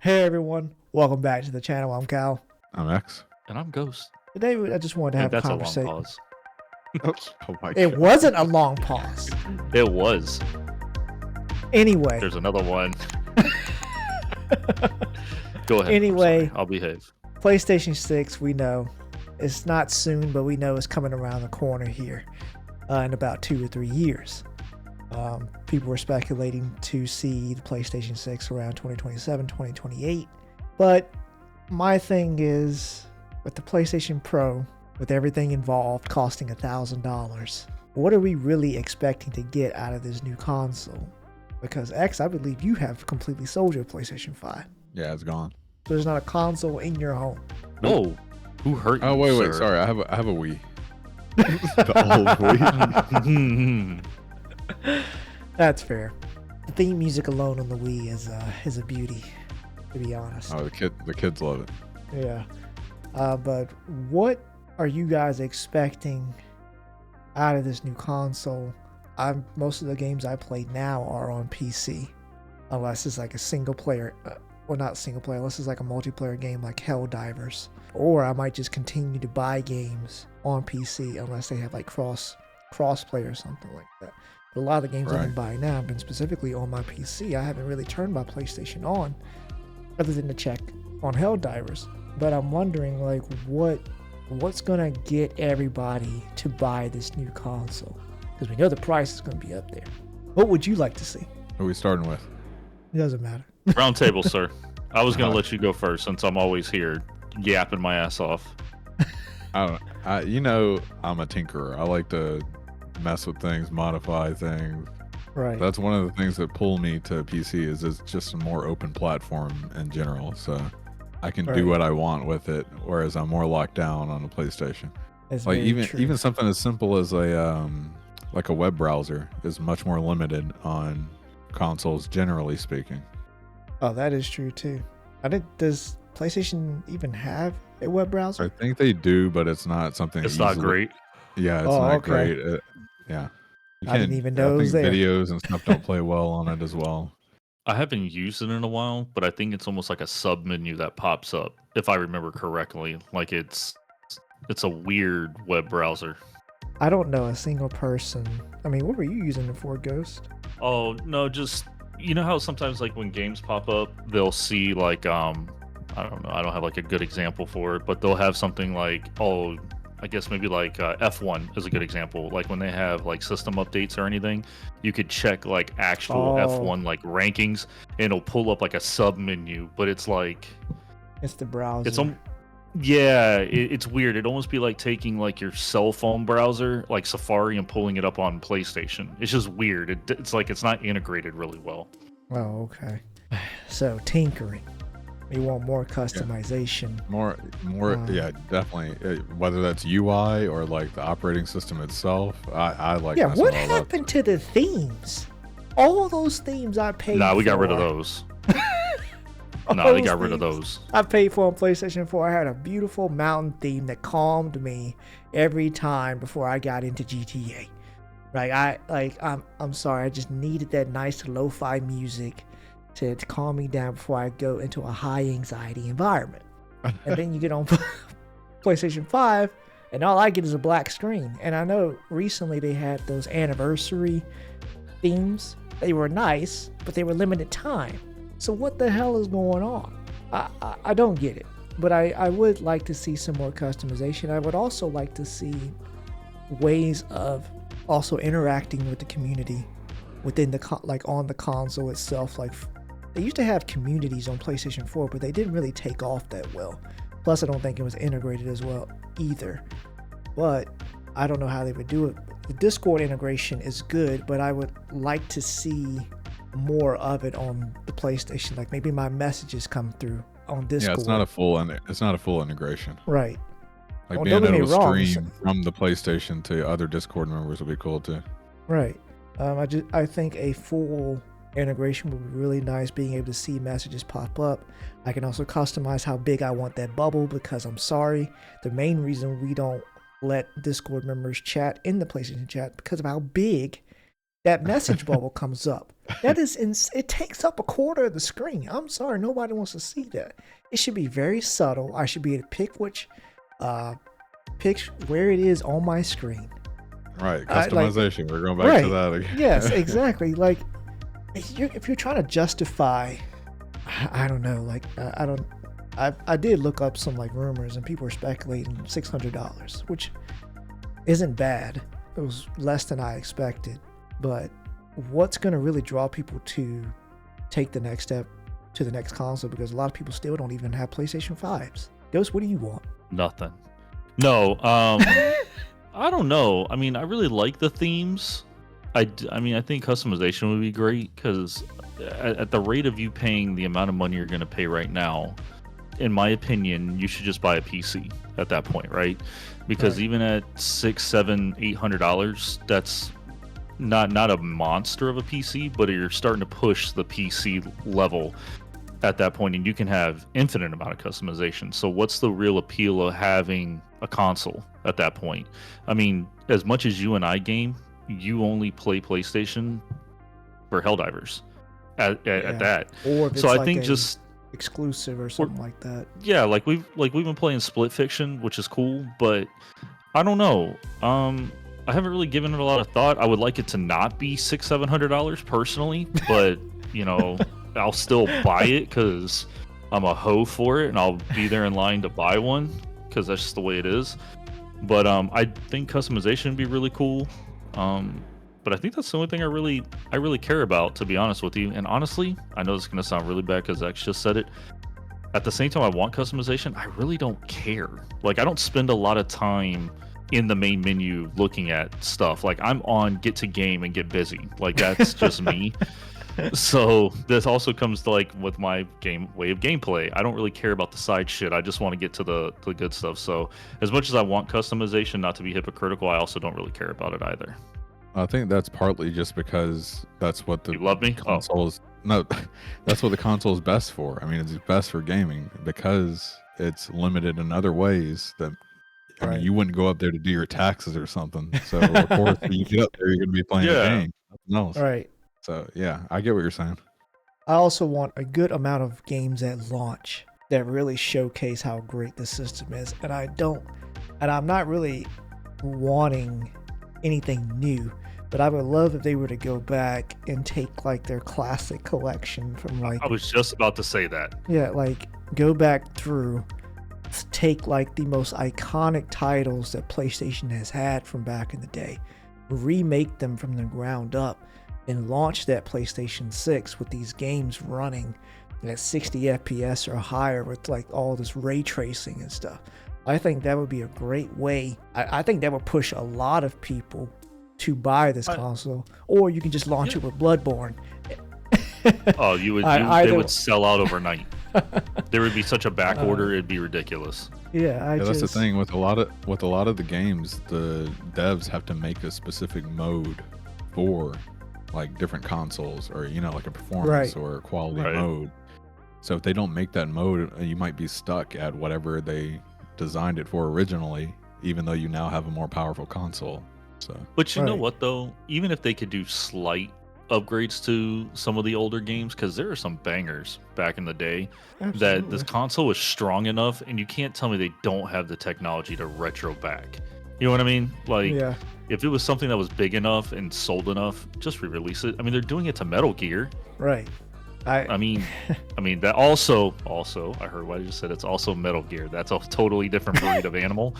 Hey everyone, welcome back to the channel. I'm Cal. I'm X. And I'm Ghost. Today I just wanted to And have a that's a long conversation. pause. Oh my It god. wasn't a long pause. It was. Anyway, There's another one. Go ahead. Anyway. I'm sorry. I'll behave. PlayStation 6, we know it's not soon, but we know it's coming around the corner here in about 2 or 3 years. People were speculating to see the PlayStation 6 around 2027, 2028. But my thing is, with the PlayStation Pro, with everything involved costing $1,000, what are we really expecting to get out of this new console? Because X, I believe you have completely sold your PlayStation 5. Yeah, it's gone. So there's not a console in your home. Whoa. Who hurt you, Oh wait, sir? sorry. I have a Wii. The old Wii. That's fair. The theme music alone on the Wii is a beauty, to be honest. Oh, the kids love it. Yeah. But what are you guys expecting out of this new console? Most of the games I play now are on PC, unless it's like a single player. Well, not single player, unless it's like a multiplayer game like Helldivers. Or I might just continue to buy games on PC unless they have like cross-play or something like that. But a lot of the games I've been buying now have been specifically on my PC. I haven't really turned my PlayStation on other than to check on Helldivers. But I'm wondering like what's gonna get everybody to buy this new console? Because we know the price is gonna be up there. What would you like to see? What are we starting with? It doesn't matter. Round table, sir. I was going to let you go first since I'm always here yapping my ass off. I'm a tinkerer. I like to mess with things, modify things. Right. That's one of the things that pull me to PC is it's just a more open platform in general. So I can do what I want with it, whereas I'm more locked down on the PlayStation. It's like very true. even something as simple as a web browser is much more limited on consoles, generally speaking. Oh, that is true too. Does PlayStation even have a web browser? I think they do, but it's not something. It's not great. Yeah, it's not great. Yeah, I didn't even know it was there. Videos and stuff don't play well on it as well. I haven't used it in a while, but I think it's almost like a sub menu that pops up, if I remember correctly. Like it's a weird web browser. I don't know a single person. I mean, what were you using it for, Ghost? Oh no, just you know how sometimes like when games pop up, they'll see like I don't know, I don't have like a good example for it, but they'll have something like I guess maybe like F1 is a good example. Like when they have like system updates or anything, you could check like actual F1 like rankings, and it'll pull up like a sub menu, but it's like it's the browser. It's weird. It'd almost be like taking like your cell phone browser, like Safari, and pulling it up on PlayStation. It's just weird. It's like it's not integrated really well. Oh, okay. So tinkering. We want more customization. Yeah, definitely. Whether that's UI or like the operating system itself, I like. Yeah, what happened to the themes? All those themes I paid. Nah, we got rid of those. No, they got rid of those. I paid for on PlayStation 4. I had a beautiful mountain theme that calmed me every time before I got into GTA. I'm sorry, I just needed that nice lo-fi music to calm me down before I go into a high anxiety environment. And then you get on PlayStation 5 and all I get is a black screen. And I know recently they had those anniversary themes. They were nice, but they were limited time. So what the hell is going on? I don't get it. But I would like to see some more customization. I would also like to see ways of also interacting with the community within on the console itself. Like they used to have communities on PlayStation 4, but they didn't really take off that well. Plus, I don't think it was integrated as well either. But I don't know how they would do it. The Discord integration is good, but I would like to see more of it on the PlayStation. Like maybe my messages come through on Discord. Yeah, it's not a full integration. Right. Like being able to stream from the PlayStation to other Discord members would be cool too. Right. I think a full integration would be really nice, being able to see messages pop up. I can also customize how big I want that bubble, because I'm sorry, the main reason we don't let Discord members chat in the PlayStation chat because of how big that message bubble comes up. That is, it takes up a quarter of the screen. I'm sorry, nobody wants to see that. It should be very subtle. I should be able to pick where it is on my screen. Right, customization. We're going back to that again. Yes, exactly. Like, if you're trying to justify, I don't know. Like, I did look up some like rumors, and people were speculating $600, which isn't bad. It was less than I expected, but what's going to really draw people to take the next step to the next console? Because a lot of people still don't even have PlayStation 5s. Ghost, what do you want? Nothing. No, I don't know. I mean, I really like the themes. I mean, I think customization would be great because at the rate of you paying the amount of money you're going to pay right now, in my opinion, you should just buy a PC at that point, right? Because even at $600, $700, $800, that's not a monster of a PC, but you're starting to push the PC level at that point, and you can have infinite amount of customization. So what's the real appeal of having a console at that point? I mean, as much as you and I game, you only play PlayStation for Helldivers at that. Or if it's so I like think just exclusive or something like that. Yeah, like we've been playing Split Fiction, which is cool, but I don't know. I haven't really given it a lot of thought. I would like it to not be $600-$700 personally, but you know, I'll still buy it because I'm a hoe for it, and I'll be there in line to buy one because that's just the way it is. But I think customization would be really cool. But I think that's the only thing I really care about, to be honest with you. And honestly, I know this is gonna sound really bad because X just said it. At the same time, I want customization. I really don't care. Like, I don't spend a lot of time in the main menu looking at stuff. Like, I'm on get to game and get busy. Like, that's just me. So this also comes to like with my way of gameplay. I don't really care about the side shit. I just want to get to the good stuff. So as much as I want customization, not to be hypocritical, I also don't really care about it either. I think that's partly just because that's what the You love me? console is. No, that's what the console is best for. I mean, it's best for gaming because it's limited in other ways that. I mean, you wouldn't go up there to do your taxes or something. So, of course, when you get up there, you're going to be playing a game. Nothing else. Right. So, yeah, I get what you're saying. I also want a good amount of games at launch that really showcase how great the system is. And I'm not really wanting anything new, but I would love if they were to go back and take like their classic collection from like. I was just about to say that. Yeah, like go back through. Take like the most iconic titles that PlayStation has had from back in the day, remake them from the ground up, and launch that PlayStation 6 with these games running at 60 FPS or higher with like all this ray tracing and stuff. I think that would be a great way. I think that would push a lot of people to buy this console, or you can just launch it with Bloodborne. Oh, they would sell out overnight. There would be such a back order, it'd be ridiculous. That's the thing with a lot of the games. The devs have to make a specific mode for like different consoles, or like a performance or a quality mode. So if they don't make that mode, you might be stuck at whatever they designed it for originally, even though you now have a more powerful console. So, but you know what though? Even if they could do slight upgrades to some of the older games, because there are some bangers back in the day. Absolutely. That this console was strong enough, and you can't tell me they don't have the technology to retro back. You know what I mean? Like, if it was something that was big enough and sold enough, just re-release it. I mean, they're doing it to Metal Gear. Right. I mean that also I heard what I just said. It's also Metal Gear. That's a totally different breed of animal.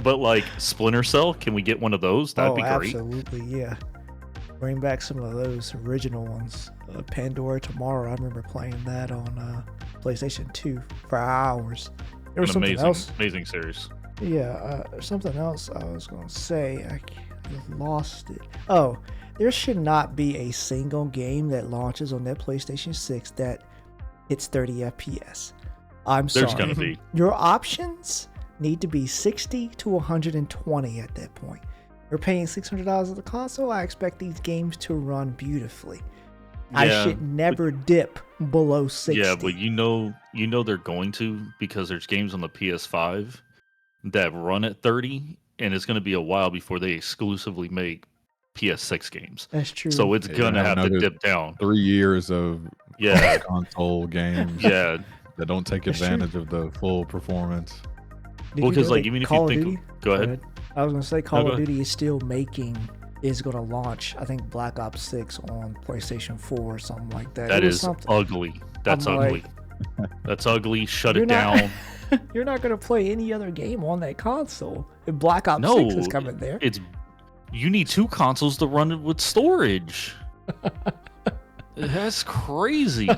But like Splinter Cell, can we get one of those? That'd be great. Absolutely, yeah. Bring back some of those original ones. Pandora Tomorrow, I remember playing that on PlayStation 2 for hours. There was something else. Amazing series. Yeah, something else I was going to say. I lost it. Oh, there should not be a single game that launches on that PlayStation 6 that hits 30 FPS. I'm sorry. There's going to be. Your options need to be 60 to 120 at that point. You're paying $600 at the console. I expect these games to run beautifully. Yeah, I should never dip below 60. Yeah, but you know they're going to, because there's games on the PS5 that run at 30, and it's going to be a while before they exclusively make PS6 games. That's true. So it's Yeah, gonna have to another dip down. 3 years of Yeah, console games yeah. that don't take That's true. advantage of the full performance. Did Well, you because know like that even if Call you of think, Duty? go ahead. I was gonna say No, Call go of ahead. Duty is gonna launch. I think Black Ops 6 on PlayStation 4 or something like that. That It was is something. ugly. That's I'm ugly. like, That's ugly. Shut you're it not. down. You're not gonna play any other game on that console. If Black Ops 6 is No, coming there. it's you need 2 consoles to run it with storage. That's crazy.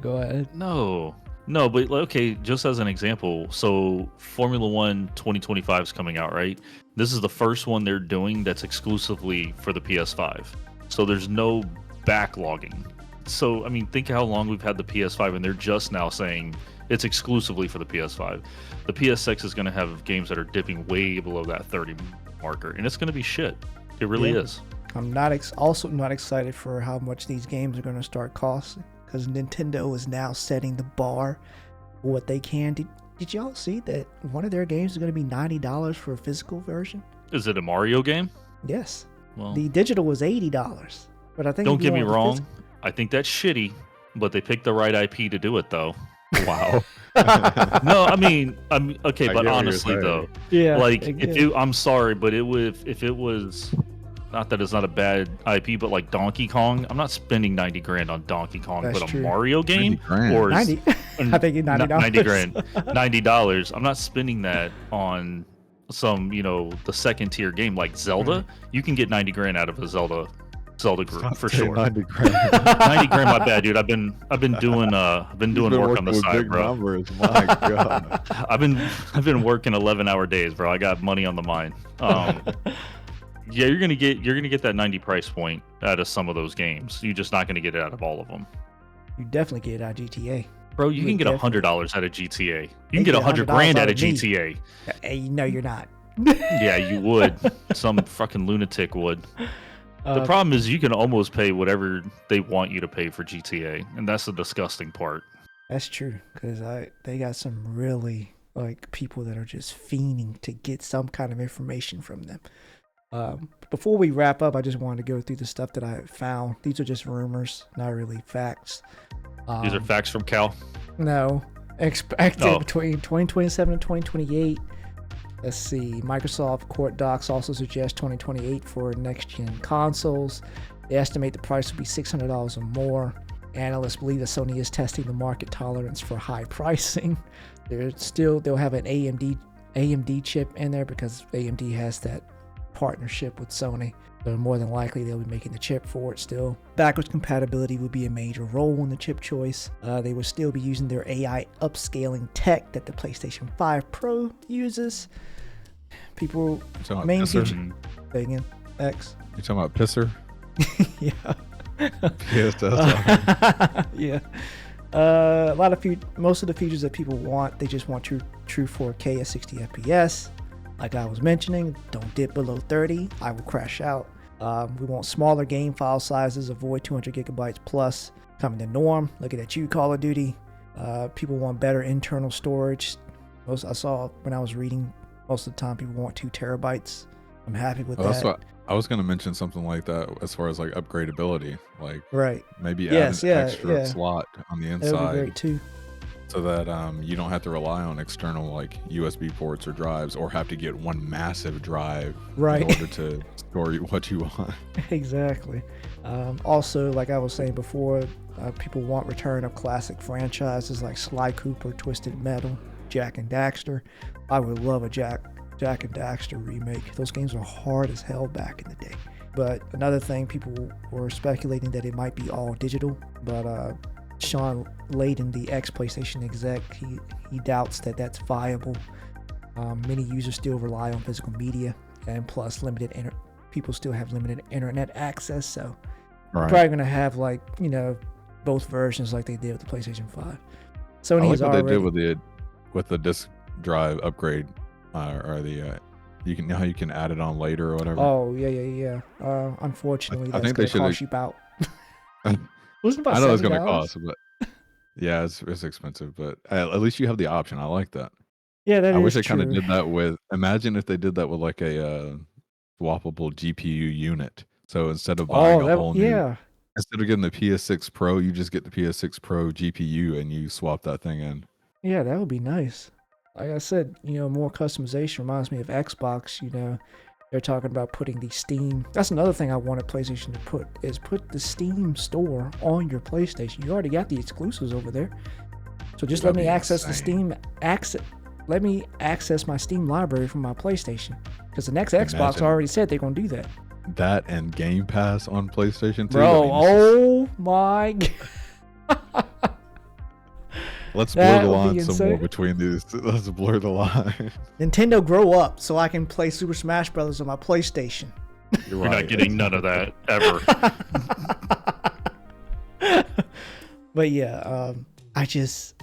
Go ahead. No, but like, okay, just as an example, so Formula One 2025 is coming out, right? This is the first one they're doing that's exclusively for the PS5. So there's no backlogging. So, I mean, think how long we've had the PS5 and they're just now saying it's exclusively for the PS5. The PSX is going to have games that are dipping way below that 30 marker, and it's going to be shit. It really is. I'm not also not excited for how much these games are going to start costing, because Nintendo is now setting the bar for what they can. Did y'all see that one of their games is going to be $90 for a physical version? Is it a Mario game? Yes. Well, The digital was $80, but I think don't if you get me want the wrong. I think that's shitty, but they picked the right IP to do it, though. Wow. No, I mean, okay, I but get what you're honestly, saying. though, yeah, like again, I'm sorry, but if it was, not that it's not a bad IP, but like Donkey Kong, I'm not spending 90 grand on Donkey Kong. That's But true. a Mario game 90 grand. or 90. I think it's $90. 90 grand, $90. I'm not spending that on some, the second tier game like Zelda. You can get 90 grand out of a Zelda group for sure. 90 grand. 90 grand, my bad, dude. I've been doing work on the with side, big bro. numbers. My God. I've been working 11-hour days, bro. I got money on the mind. Yeah, you're gonna get that 90 price point out of some of those games. You're just not gonna get it out of all of them, You definitely get it out of GTA. bro. You You can would get $100 out of GTA. You They can get get $100 $100 grand out out of of me. GTA. Hey, no, you're not. Yeah, you would. Some fucking lunatic would. The problem is you can almost pay whatever they want you to pay for GTA, and that's the disgusting part. That's true, because they got some really like people that are just fiending to get some kind of information from them. Before we wrap up, I just wanted to go through the stuff that I found. These are just rumors, not really facts. These are facts from Cal. No, expected Oh. between 2027 and 2028. Let's see. Microsoft Court Docs also suggest 2028 for next-gen consoles. They estimate the price will be $600 or more. Analysts believe that Sony is testing the market tolerance for high pricing. They'll have an AMD chip in there because AMD has that partnership with Sony. So more than likely they'll be making the chip for it still. Backwards compatibility would be a major role in the chip choice. They will still be using their AI upscaling tech that the PlayStation 5 Pro uses. People, You talking main about Pisser? feature, Bangin' X. You talking about Pisser? Yeah. Yes, that's Yeah. Most of the features that people want, they just want true 4K at 60 FPS. Like I was mentioning, don't dip below 30. I will crash out. We want smaller game file sizes. Avoid 200 gigabytes plus. Coming to norm. Looking at you, Call of Duty. People want better internal storage. I saw when I was reading, most of the time people want 2 terabytes. I'm happy with that. That's what I was going to mention, something like that as far as like upgradability, like Right. maybe Yes, add an extra yeah. slot on the That would be inside great too. so that you don't have to rely on external like USB ports or drives, or have to get one massive drive Right. in order to store what you want. Exactly. Also, like I was saying before, people want return of classic franchises like Sly Cooper, Twisted Metal, Jack and Daxter. I would love a Jack and Daxter remake. Those games were hard as hell back in the day. But another thing, people were speculating that it might be all digital, but Sean Layden, the ex-PlayStation exec, he doubts that that's viable. Many users still rely on physical media, and plus people still have limited internet access, so Right. probably going to have both versions like they did with the PlayStation 5. I Sony like is what already... they did with the disc drive upgrade, or the how you can add it on later or whatever. Oh, yeah. Unfortunately, I that's think going they to cost should've- you about... Wasn't it about I know it's going to $70? cost, but yeah, it's expensive, but at least you have the option. I like that. Yeah, that I is wish they true. kind of did that with. Imagine if they did that with like a swappable GPU unit. So instead of buying a whole new, yeah. instead of getting the PS6 Pro, you just get the PS6 Pro GPU and you swap that thing in. Yeah, that would be nice. Like I said, more customization reminds me of Xbox. They're talking about putting the Steam. That's another thing I wanted PlayStation to put the Steam store on your PlayStation. You already got the exclusives over there. So just let me access the Steam let me access my Steam library from my PlayStation. Because the next Xbox already said they're gonna do that. That and Game Pass on PlayStation 2. Bro, oh my god. Let's blur the line some more between these. Let's blur the line. Nintendo, grow up so I can play Super Smash Brothers on my PlayStation. You're not getting none of that ever. But yeah, I just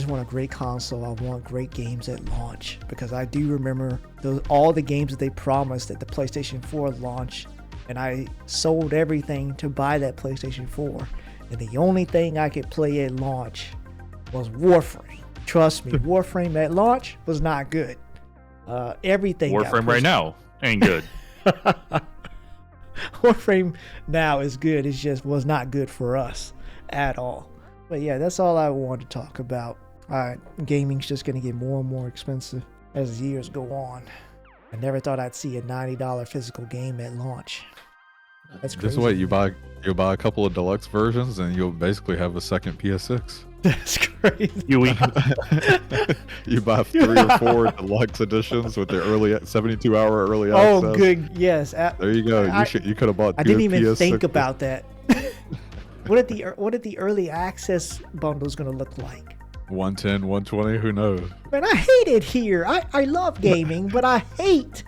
want a great console. I want great games at launch, because I do remember all the games that they promised at the PlayStation 4 launch, and I sold everything to buy that PlayStation 4, and the only thing I could play at launch was Warframe. Trust me, Warframe at launch was not good. Everything Warframe right now ain't good. Warframe now is good. It just was not good for us at all. But yeah, that's all I wanted to talk about. Gaming's just going to get more and more expensive as the years go on. I never thought I'd see a $90 physical game at launch. That's crazy. This way, you'll buy a couple of deluxe versions, and you'll basically have a second PS6. That's crazy. You buy 3 or 4 deluxe editions with the 72-hour early access. Oh, good. Yes. There you go. You could have bought 2 I didn't even PS6 think about that. What are the early access bundles going to look like? 110, 120, who knows? Man, I hate it here. I love gaming, but I hate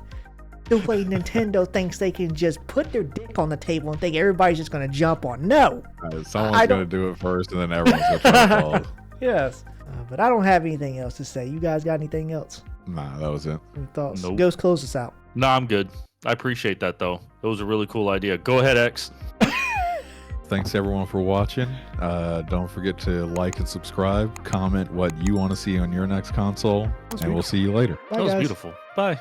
the way Nintendo thinks they can just put their dick on the table and think everybody's just going to jump on. No. Someone's going to do it first, and then everyone's going to try to follow. Yes. But I don't have anything else to say. You guys got anything else? Nah, that was it. Any thoughts? Nope. Ghost, close us out. No, I'm good. I appreciate that, though. It was a really cool idea. Go ahead, X. Thanks everyone for watching. Don't forget to like and subscribe. Comment what you want to see on your next console, and we'll see you later. Bye, That was guys. beautiful. Bye.